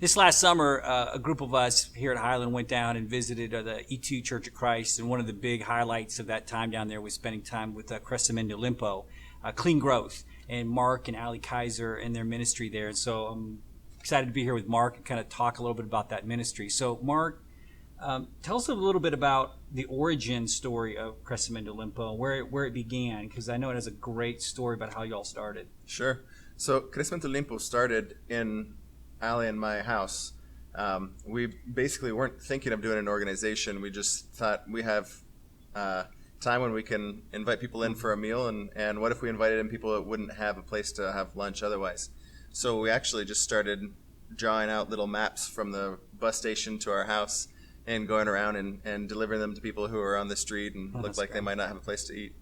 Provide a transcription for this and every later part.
This last summer, a group of us here at Highland went down and visited the E2 Church of Christ, and one of the big highlights of that time down there was spending time with Crescimento Limpo, Clean Growth, and Mark and Ali Kaiser and their ministry there. And so I'm excited to be here with Mark and kind of talk a little bit about that ministry. So Mark, tell us a little bit about the origin story of Crescimento Limpo, where it began, because I know it has a great story about how you all started. Sure. So Crescimento Limpo started in Ali and my house. We basically weren't thinking of doing an organization. We just thought we have time when we can invite people in for a meal, and what if we invited in people that wouldn't have a place to have lunch otherwise? So we actually just started drawing out little maps from the bus station to our house and going around and delivering them to people who are on the street and looked like they might not have a place to eat.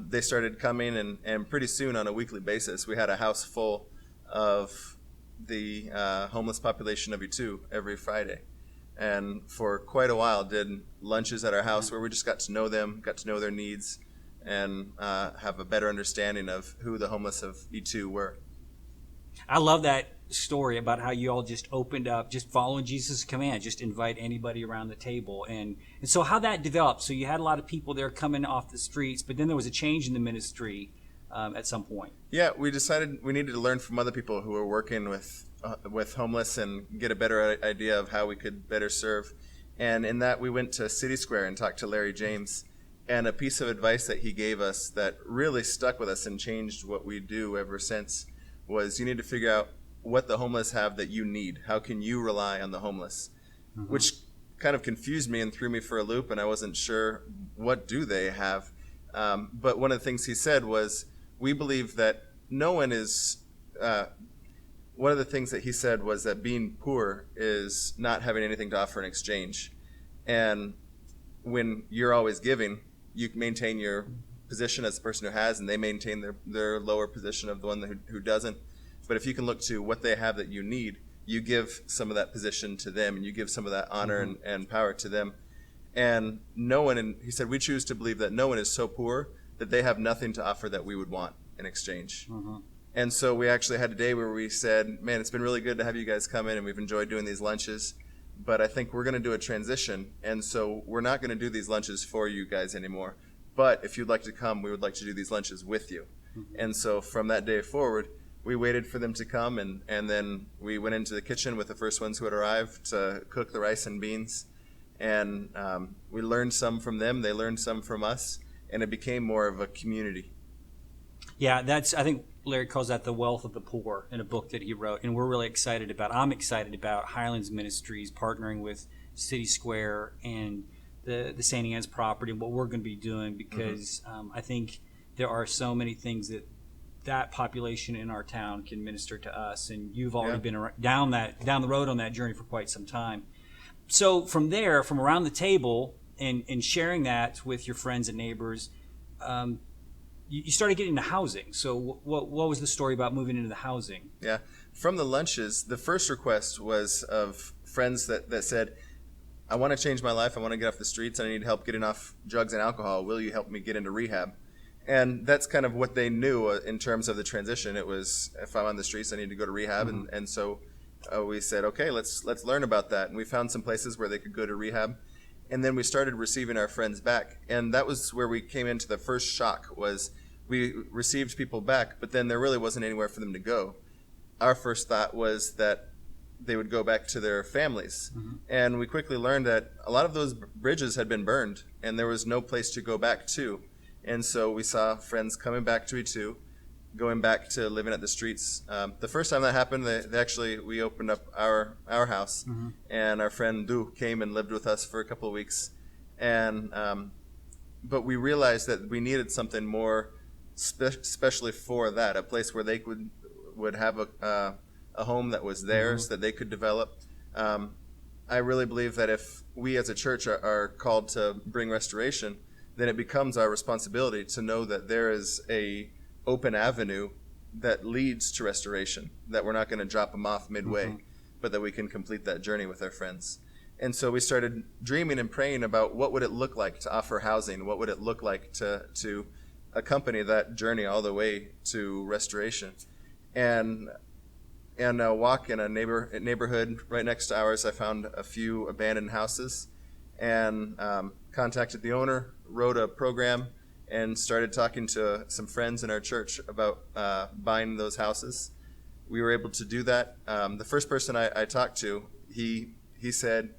They started coming, and pretty soon on a weekly basis, we had a house full of the homeless population of E2 every Friday. And for quite a while did lunches at our house where we just got to know them, got to know their needs, and have a better understanding of who the homeless of E2 were. I love that story about how you all just opened up, just following Jesus' command, just invite anybody around the table. And so how that developed, so you had a lot of people there coming off the streets, but then there was a change in the ministry at some point. Yeah, we decided we needed to learn from other people who were working with homeless and get a better idea of how we could better serve. And in that, we went to City Square and talked to Larry James. And a piece of advice that he gave us that really stuck with us and changed what we do ever since was you need to figure out what the homeless have that you need. How can you rely on the homeless? Mm-hmm. Which kind of confused me and threw me for a loop, and I wasn't sure what do they have. But one of the things he said was, we believe that no one is, one of the things that he said was that being poor is not having anything to offer in exchange. And when you're always giving, you maintain your position as the person who has, and they maintain their lower position of the one who doesn't. But if you can look to what they have that you need, you give some of that position to them, and you give some of that honor mm-hmm. and power to them. And no one, and he said, we choose to believe that no one is so poor that they have nothing to offer that we would want in exchange. Mm-hmm. And so we actually had a day where we said, man, it's been really good to have you guys come in, and we've enjoyed doing these lunches, but I think we're going to do a transition, and so we're not going to do these lunches for you guys anymore. But if you'd like to come, we would like to do these lunches with you. Mm-hmm. And so from that day forward, we waited for them to come, and then we went into the kitchen with the first ones who had arrived to cook the rice and beans. And we learned some from them, they learned some from us, and it became more of a community. Yeah, I think Larry calls that the wealth of the poor in a book that he wrote, and I'm excited about Highlands Ministries partnering with City Square and the St. Anne's property and what we're going to be doing, because mm-hmm. I think there are so many things that population in our town can minister to us, and you've already been down the road on that journey for quite some time. So from there, from around the table and sharing that with your friends and neighbors, you started getting into housing. So what was the story about moving into the housing? Yeah, from the lunches, the first request was of friends that said, I want to change my life, I want to get off the streets, and I need help getting off drugs and alcohol. Will you help me get into rehab? And that's kind of what they knew in terms of the transition. It was, if I'm on the streets, I need to go to rehab. Mm-hmm. And so we said, okay, let's learn about that. And we found some places where they could go to rehab. And then we started receiving our friends back. And that was where we came into the first shock, was we received people back, but then there really wasn't anywhere for them to go. Our first thought was that they would go back to their families. Mm-hmm. And we quickly learned that a lot of those bridges had been burned, and there was no place to go back to. And so we saw friends coming back to E2, going back to living at the streets. The first time that happened, we opened up our house, mm-hmm. and our friend Du came and lived with us for a couple of weeks. And but we realized that we needed something more especially for that, a place where they would have a home that was theirs, mm-hmm. that they could develop. I really believe that if we as a church are called to bring restoration, then it becomes our responsibility to know that there is a open avenue that leads to restoration, that we're not going to drop them off midway, mm-hmm. but that we can complete that journey with our friends. And so we started dreaming and praying about what would it look like to offer housing, what would it look like to accompany that journey all the way to restoration. And and a walk in a neighborhood right next to ours, I found a few abandoned houses and contacted the owner, wrote a program, and started talking to some friends in our church about buying those houses. We were able to do that. The first person I talked to, he said,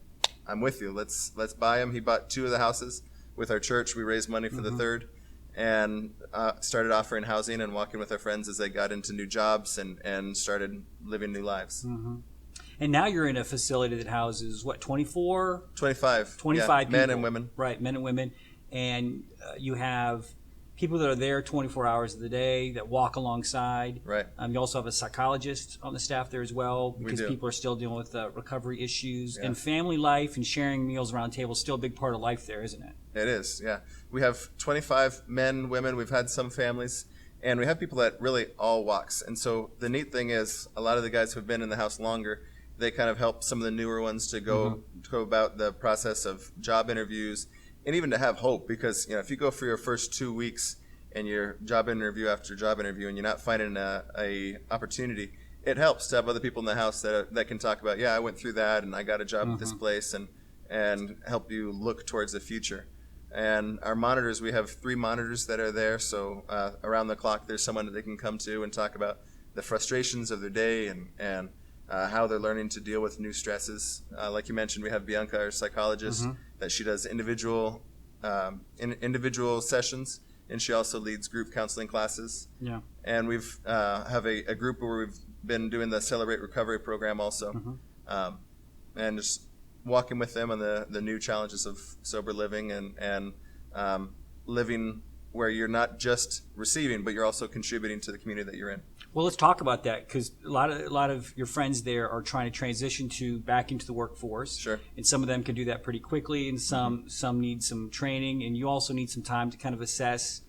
"I'm with you. Let's buy them." He bought 2 of the houses with our church. We raised money for the third, and started offering housing and walking with our friends as they got into new jobs and started living new lives. And now you're in a facility that houses, what, 24? 25. 25 people. Men and women. Right, men and women. And you have people that are there 24 hours of the day that walk alongside. Right. You also have a psychologist on the staff there as well, because do. people are still dealing with recovery issues. Yeah. And family life and sharing meals around the table is still a big part of life there, isn't it? It is, yeah. We have 25 men, women. We've had some families. And we have people that really all walks. And so the neat thing is a lot of the guys who have been in the house longer, they kind of help some of the newer ones to go about the process of job interviews and even to have hope, because if you go for your first 2 weeks and your job interview after job interview and you're not finding a opportunity, it helps to have other people in the house that can talk about, I went through that and I got a job at this place, and help you look towards the future. And our monitors, we have 3 monitors that are there, so around the clock there's someone that they can come to and talk about the frustrations of their day and how they're learning to deal with new stresses. Like you mentioned, we have Bianca, our psychologist, that she does individual sessions, and she also leads group counseling classes. Yeah. And we've have a group where we've been doing the Celebrate Recovery program also, and just walking with them on the new challenges of sober living and living where you're not just receiving, but you're also contributing to the community that you're in. Well, let's talk about that, because a lot of your friends there are trying to transition back into the workforce. Sure. And some of them can do that pretty quickly, and some need some training, and you also need some time to kind of assess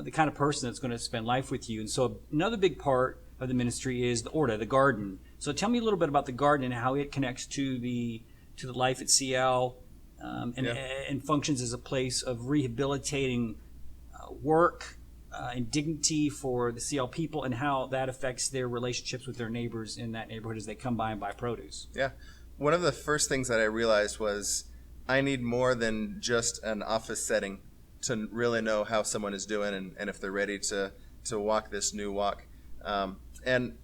the kind of person that's going to spend life with you. And so another big part of the ministry is the Orta, the garden. So tell me a little bit about the garden and how it connects to the life at CL, and functions as a place of rehabilitating work and dignity for the CL people, and how that affects their relationships with their neighbors in that neighborhood as they come by and buy produce. Yeah. One of the first things that I realized was I need more than just an office setting to really know how someone is doing and if they're ready to walk this new walk. And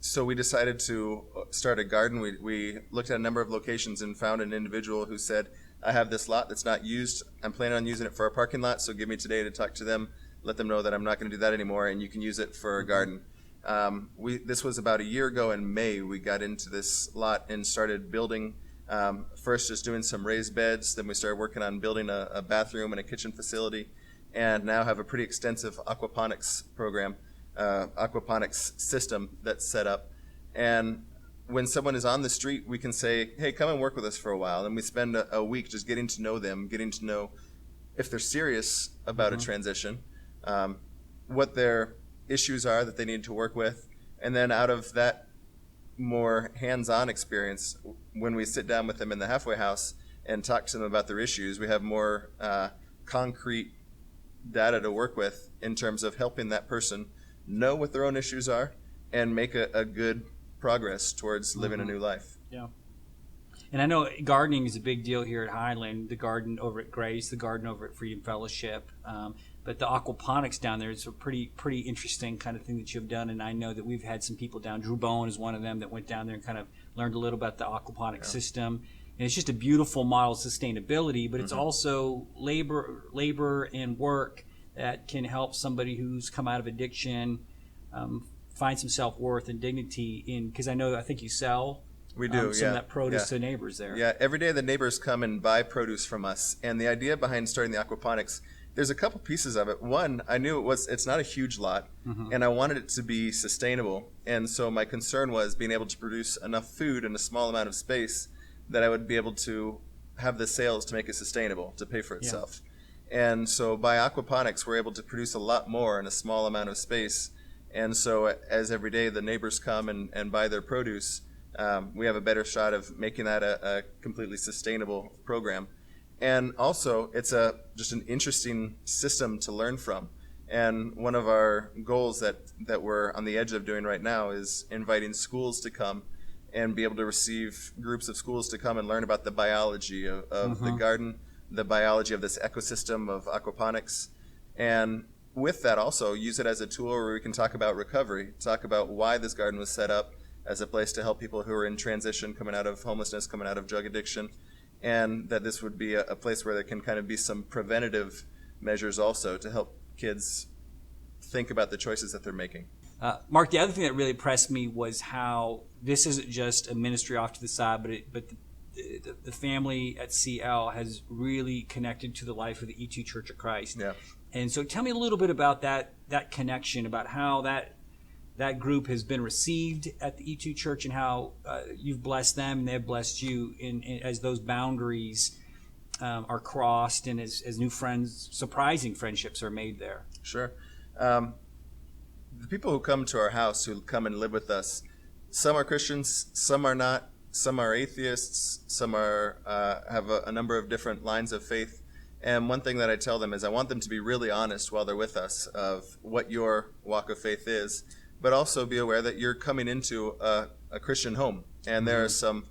so we decided to start a garden. We looked at a number of locations and found an individual who said, "I have this lot that's not used. I'm planning on using it for a parking lot, so give me today to talk to them, let them know that I'm not going to do that anymore, and you can use it for a garden." This was about a year ago in May. We got into this lot and started building, first just doing some raised beds, then we started working on building a bathroom and a kitchen facility, and now have a pretty extensive aquaponics program, aquaponics system that's set up. And when someone is on the street, we can say, "Hey, come and work with us for a while." And we spend a week just getting to know them, getting to know if they're serious about a transition, what their issues are that they need to work with. And then out of that more hands-on experience, when we sit down with them in the halfway house and talk to them about their issues, we have more concrete data to work with in terms of helping that person know what their own issues are and make a good progress towards living a new life. Yeah. And I know gardening is a big deal here at Highland, the garden over at Grace, the garden over at Freedom Fellowship. But the aquaponics down there is a pretty interesting kind of thing that you've done. And I know that we've had some people down. Drew Bowen is one of them that went down there and kind of learned a little about the aquaponics system. And it's just a beautiful model of sustainability, but it's also labor and work that can help somebody who's come out of addiction find some self-worth and dignity in, because I think you sell we do, some of that produce to neighbors there. Yeah, every day the neighbors come and buy produce from us. And the idea behind starting the aquaponics, there's a couple pieces of it. One, I knew it's not a huge lot, and I wanted it to be sustainable. And so my concern was being able to produce enough food in a small amount of space that I would be able to have the sales to make it sustainable, to pay for itself. And so by aquaponics, we're able to produce a lot more in a small amount of space. And so as every day the neighbors come and buy their produce, we have a better shot of making that a completely sustainable program. And also, it's just an interesting system to learn from. And one of our goals that we're on the edge of doing right now is inviting schools to come and be able to receive groups of schools to come and learn about the biology of the garden, the biology of this ecosystem of aquaponics. And with that also use it as a tool where we can talk about recovery, talk about why this garden was set up as a place to help people who are in transition, coming out of homelessness, coming out of drug addiction, and that this would be a place where there can kind of be some preventative measures also to help kids think about the choices that they're making. Mark, the other thing that really impressed me was how this isn't just a ministry off to the side, but the family at CL has really connected to the life of the E2 Church of Christ. Yeah. And so tell me a little bit about that connection, about how that group has been received at the E2 Church and how you've blessed them and they've blessed you as those boundaries are crossed and as new friends, surprising friendships are made there. Sure. The people who come to our house, who come and live with us, some are Christians, some are not, some are atheists, some are have a number of different lines of faith. And one thing that I tell them is I want them to be really honest while they're with us of what your walk of faith is, but also be aware that you're coming into a Christian home. And there are some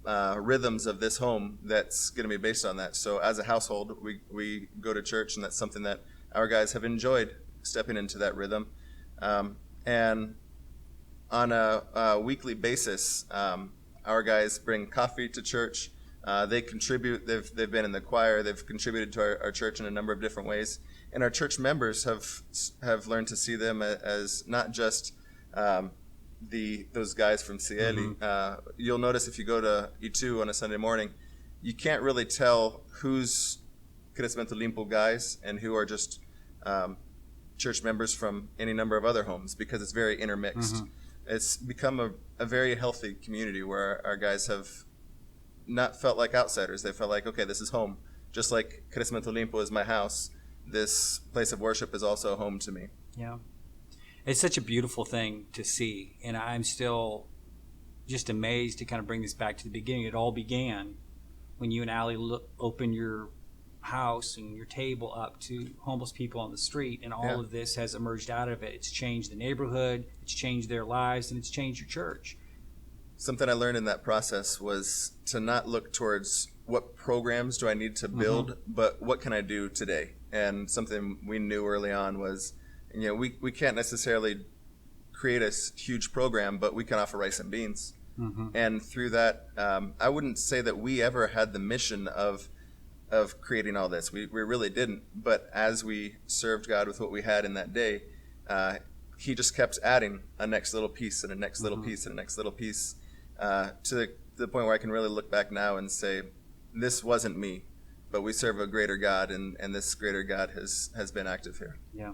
rhythms of this home that's going to be based on that. So as a household, we go to church, and that's something that our guys have enjoyed, stepping into that rhythm. And on a weekly basis, our guys bring coffee to church. They contribute. They've been in the choir. They've contributed to our church in a number of different ways. And our church members have learned to see them as not just those guys from CL. You'll notice if you go to E2 on a Sunday morning, you can't really tell who's Crescimento Limpo guys and who are just church members from any number of other homes, because it's very intermixed. It's become a very healthy community where our guys have not felt like outsiders. They felt like, okay, this is home. Just like Crescimento Limpo is my house, this place of worship is also home to me. Yeah. It's such a beautiful thing to see, and I'm still just amazed to kind of bring this back to the beginning. It all began when you and Allie opened your house and your table up to homeless people on the street, and all of this has emerged out of it. It's changed the neighborhood, it's changed their lives, and it's changed your church. Something I learned in that process was to not look towards what programs do I need to build, but what can I do today? And something we knew early on was, we can't necessarily create a huge program, but we can offer rice and beans. And through that, I wouldn't say that we ever had the mission of creating all this. We really didn't. But as we served God with what we had in that day, he just kept adding a next little piece and a next little piece and a next little piece to the point where I can really look back now and say, this wasn't me, but we serve a greater God, and this greater God has been active here. Yeah.